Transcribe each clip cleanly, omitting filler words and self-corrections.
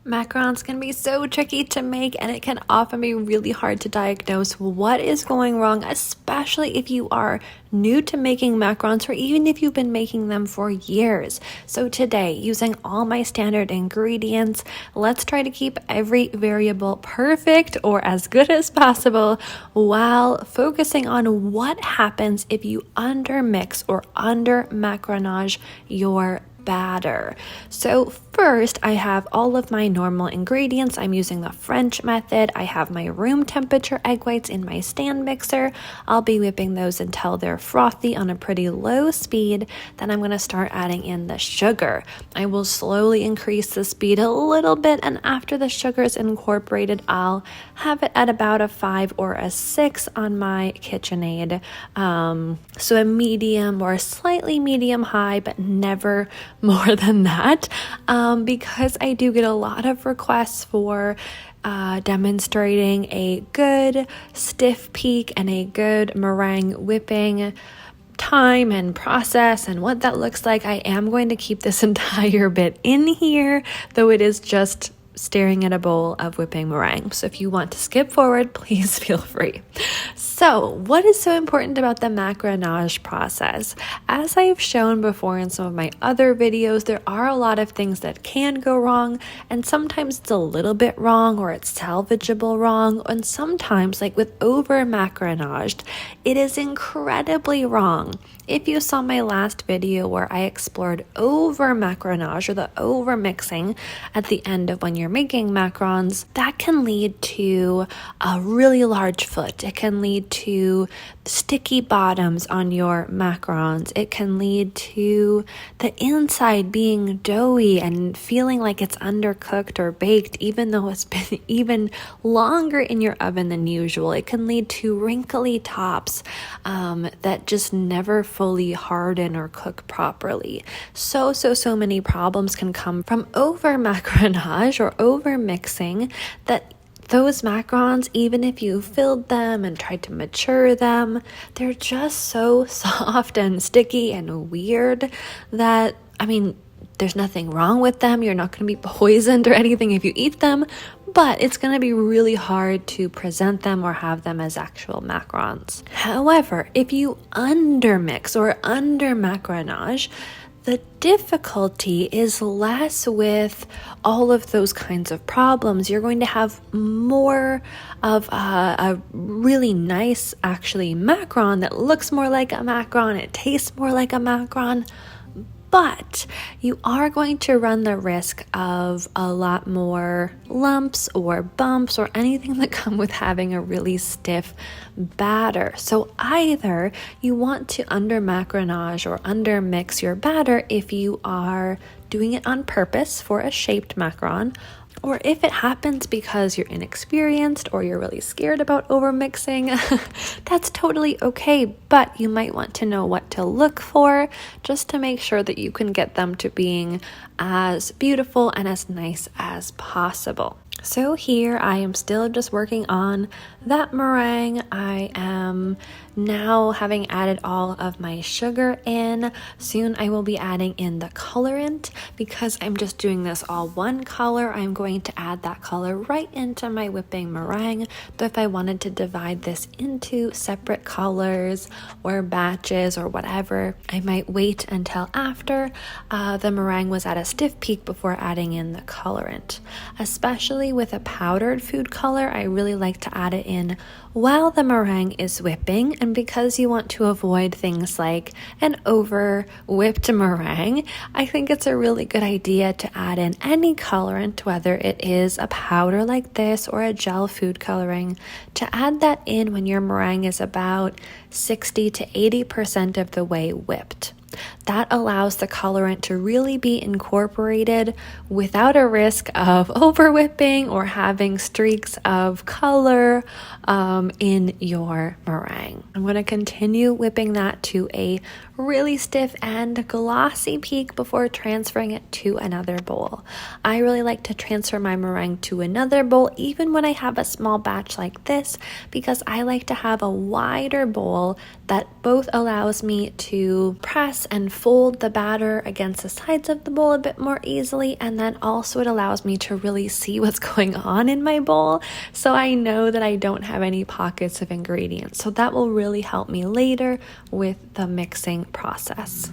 Macarons can be so tricky to make, and it can often be really hard to diagnose what is going wrong, especially if you are new to making macarons or even if you've been making them for years. So today, using all my standard ingredients, let's try to keep every variable perfect or as good as possible while focusing on what happens if you undermix or under macaronage your batter. So first, I have all of my normal ingredients. I'm using the French method. I have my room temperature egg whites in my stand mixer. I'll be whipping those until they're frothy on a pretty low speed. Then I'm going to start adding in the sugar. I will slowly increase the speed a little bit, and after the sugar is incorporated, I'll have it at about a 5 or a 6 on my KitchenAid. So a medium or slightly medium high, but never more than that, because I do get a lot of requests for demonstrating a good stiff peak and a good meringue whipping time and process and what that looks like. I am going to keep this entire bit in here, though it is just staring at a bowl of whipping meringue. So if you want to skip forward, please feel free. So what is so important about the macaronage process? As I've shown before in some of my other videos, there are a lot of things that can go wrong, and sometimes it's a little bit wrong or it's salvageable wrong, and sometimes, like with over macaronaged, it is incredibly wrong. If you saw my last video where I explored over macaronage or the over mixing at the end of when you're making macarons, that can lead to a really large foot. It can lead to sticky bottoms on your macarons. It can lead to the inside being doughy and feeling like it's undercooked or baked, even though it's been even longer in your oven than usual. It can lead to wrinkly tops that just never fully harden or cook properly. So many problems can come from over macaronage or over mixing, that those macarons, even if you filled them and tried to mature them, they're just so soft and sticky and weird that, there's nothing wrong with them. You're not going to be poisoned or anything if you eat them, but it's going to be really hard to present them or have them as actual macarons. However, if you undermix or under macaronage, the difficulty is less with all of those kinds of problems. You're going to have more of a really nice, actually, macaron that looks more like a macaron. It tastes more like a macaron. But you are going to run the risk of a lot more lumps or bumps or anything that come with having a really stiff batter. So either you want to under macaronage or under mix your batter if you are doing it on purpose for a shaped macaron, or if it happens because you're inexperienced or you're really scared about overmixing, that's totally okay, but you might want to know what to look for just to make sure that you can get them to being as beautiful and as nice as possible. So here I am still just working on that meringue. I am now, having added all of my sugar in, soon I will be adding in the colorant. Because I'm just doing this all one color, I'm going to add that color right into my whipping meringue. Though if I wanted to divide this into separate colors or batches or whatever, I might wait until after the meringue was at a stiff peak before adding in the colorant. Especially with a powdered food color, I really like to add it in while the meringue is whipping, and because you want to avoid things like an over whipped meringue, I think it's a really good idea to add in any colorant, whether it is a powder like this or a gel food coloring, to add that in when your meringue is about 60 to 80% of the way whipped. That allows the colorant to really be incorporated without a risk of over whipping or having streaks of color in your meringue. I'm going to continue whipping that to a really stiff and glossy peak before transferring it to another bowl. I really like to transfer my meringue to another bowl even when I have a small batch like this, because I like to have a wider bowl that both allows me to press and fold the batter against the sides of the bowl a bit more easily, and then also it allows me to really see what's going on in my bowl, so I know that I don't have any pockets of ingredients. So that will really help me later with the mixing process.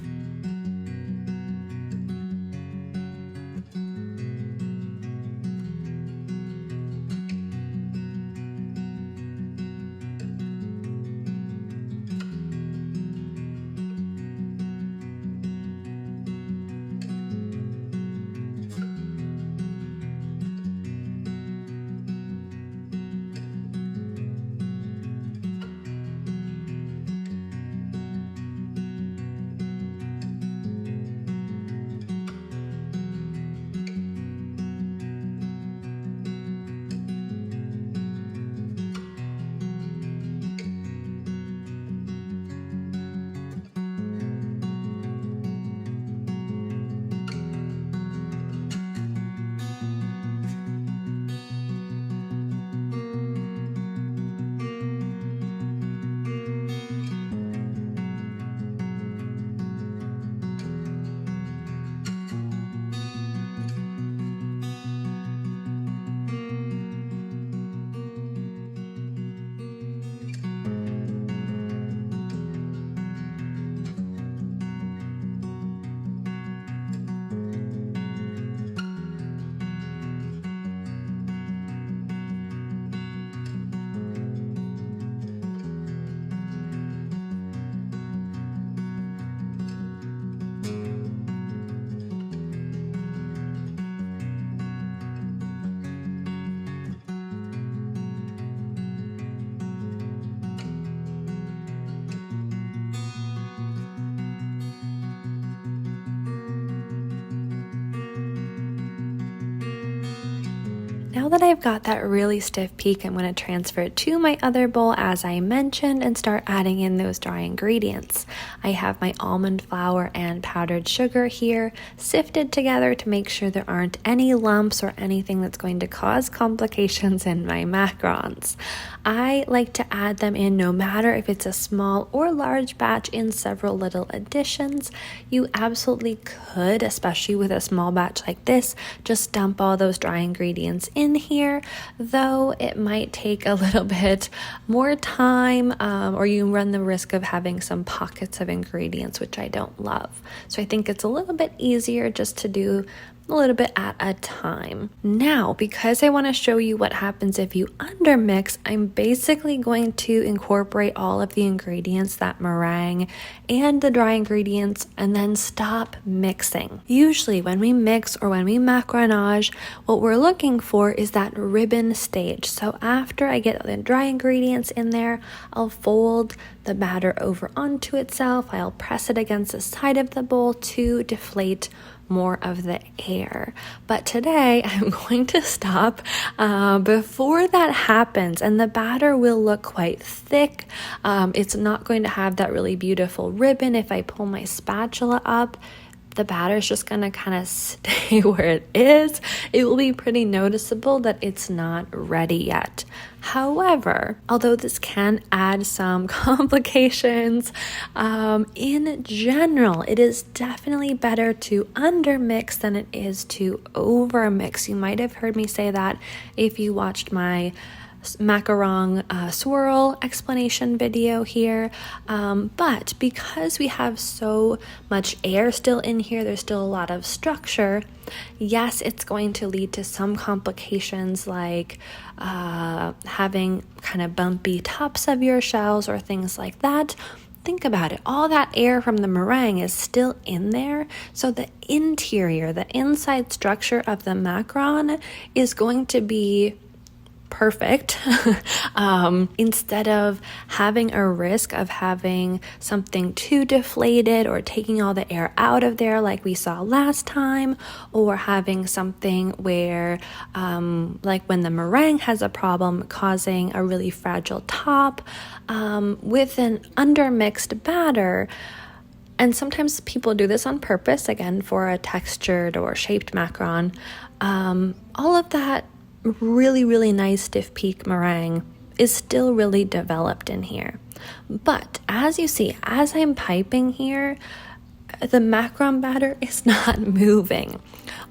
Now that I've got that really stiff peak, I'm going to transfer it to my other bowl as I mentioned and start adding in those dry ingredients. I have my almond flour and powdered sugar here sifted together to make sure there aren't any lumps or anything that's going to cause complications in my macarons. I like to add them in no matter if it's a small or large batch in several little additions. You absolutely could, especially with a small batch like this, just dump all those dry ingredients in here, though it might take a little bit more time or you run the risk of having some pockets of ingredients, which I don't love. So I think it's a little bit easier just to do a little bit at a time. Now, because I want to show you what happens if you undermix, I'm basically going to incorporate all of the ingredients, that meringue and the dry ingredients, and then stop mixing. Usually when we mix or when we macaronage, what we're looking for is that ribbon stage. So after I get the dry ingredients in there, I'll fold the batter over onto itself. I'll press it against the side of the bowl to deflate more of the air. But today I'm going to stop before that happens, and the batter will look quite thick. It's not going to have that really beautiful ribbon. If I pull my spatula up, the batter is just going to kind of stay where it is. It will be pretty noticeable that it's not ready yet. However, although this can add some complications, in general, it is definitely better to undermix than it is to overmix. You might have heard me say that if you watched my macarong swirl explanation video here, but because we have so much air still in here, there's still a lot of structure. Yes, it's going to lead to some complications like having kind of bumpy tops of your shells or things like that. Think about it. All that air from the meringue is still in there. So the interior, the inside structure of the macaron is going to be perfect instead of having a risk of having something too deflated or taking all the air out of there like we saw last time, or having something where like when the meringue has a problem causing a really fragile top. With an undermixed batter, And sometimes people do this on purpose, again, for a textured or shaped macaron. All of that really, really nice stiff peak meringue is still really developed in here. But as you see, as I'm piping here, the macaron batter is not moving.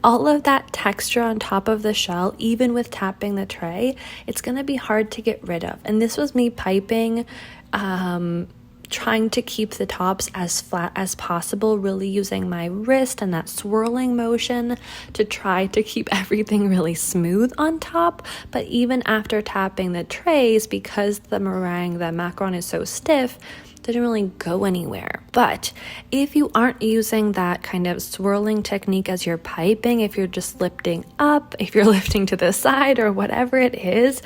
All of that texture on top of the shell, even with tapping the tray, it's going to be hard to get rid of. And this was me piping, trying to keep the tops as flat as possible, really using my wrist and that swirling motion to try to keep everything really smooth on top. But even after tapping the trays, because the meringue, the macaron is so stiff, didn't really go anywhere. But if you aren't using that kind of swirling technique as you're piping, if you're just lifting up, if you're lifting to the side or whatever it is,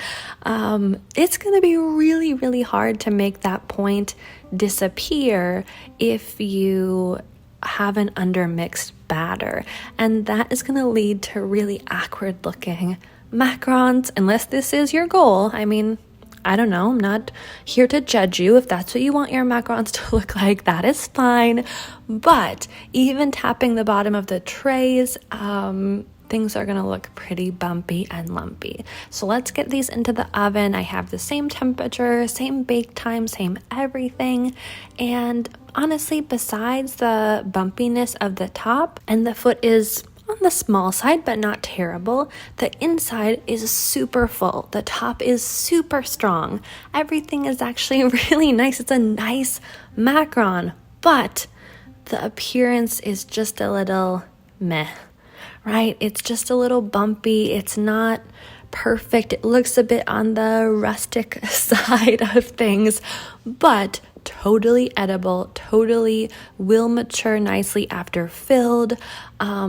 it's going to be really, really hard to make that point disappear if you have an undermixed batter. And that is going to lead to really awkward looking macarons, unless this is your goal. I mean, I don't know, I'm not here to judge you. If that's what you want your macarons to look like, that is fine. But even tapping the bottom of the trays, things are gonna look pretty bumpy and lumpy. So let's get these into the oven. I have the same temperature, same bake time, same everything. And honestly, besides the bumpiness of the top, and the foot is on the small side, but not terrible, the inside is super full. The top is super strong. Everything is actually really nice. It's a nice macaron, but the appearance is just a little meh, right? It's just a little bumpy. It's not perfect. It looks a bit on the rustic side of things, but totally edible, totally will mature nicely after filled.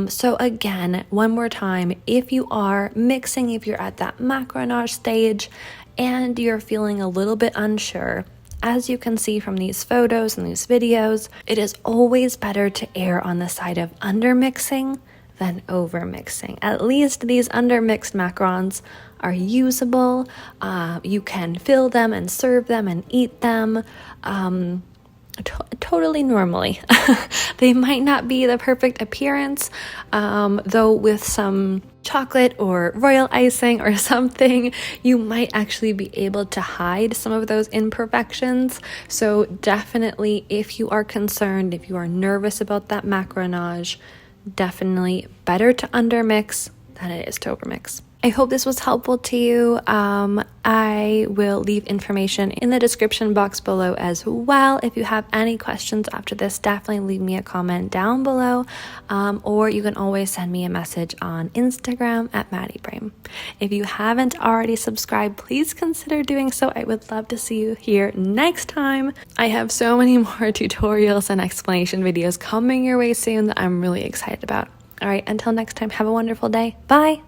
So again, one more time, if you are mixing, if you're at that macaronage stage and you're feeling a little bit unsure, as you can see from these photos and these videos, it is always better to err on the side of undermixing than overmixing. At least these undermixed macarons are usable. You can fill them and serve them and eat them totally normally. They might not be the perfect appearance, though with some chocolate or royal icing or something, you might actually be able to hide some of those imperfections. So definitely, if you are concerned, if you are nervous about that macaronage, definitely better to undermix than it is to overmix. I hope this was helpful to you. I will leave information in the description box below as well. If you have any questions after this, definitely leave me a comment down below, or you can always send me a message on Instagram at MaddieBrain. If you haven't already subscribed, please consider doing so. I would love to see you here next time. I have so many more tutorials and explanation videos coming your way soon that I'm really excited about. All right, until next time, have a wonderful day. Bye.